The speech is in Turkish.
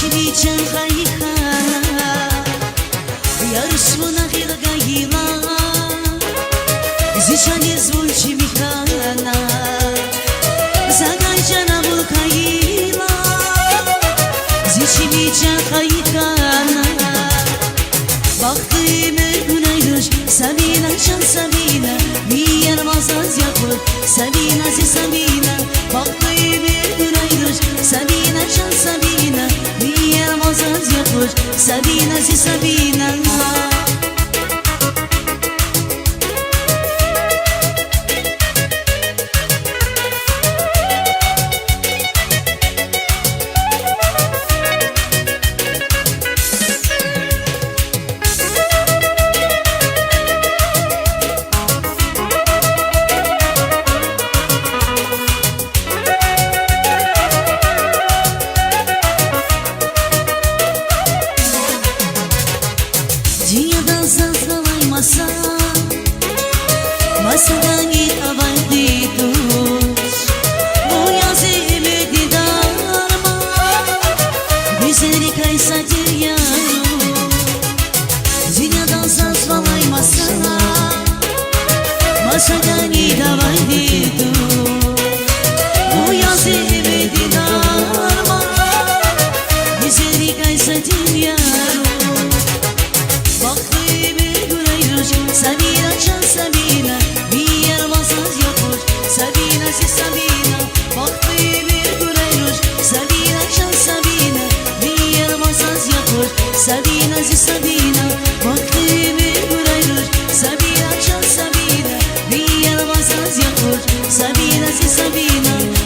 Zicilican hayıkana Yarışmına hilgayila Zicani zvunci mihana Zagajana vulkayila Zicilican hayıkana Baktığımı güneydir Sabina can Sabina Miyer mazaz yapır Sabina zi Sabina Baktığımı güneydir Sabina can Sabina Miyer mazaz yapır Sabina zi Sabina Dünyadan sazlalay masa Masadan git avaydı dost Bu yaz emedi darma Güzellik aysadır yarım Dünyadan sazlalay masa Masadan git avaydı dost Bu yaz emedi darma Güzellik aysadır yarım Sabina can Sabina Bir yer masaz yapır Sabina zi Sabina Baktığı bir göreyruş Sabina can Sabina Bir yer masaz yapır Sabina zi Sabina Baktığı bir göreyruş Sabina can Sabina Bir yer masaz yapır Sabina zi Sabina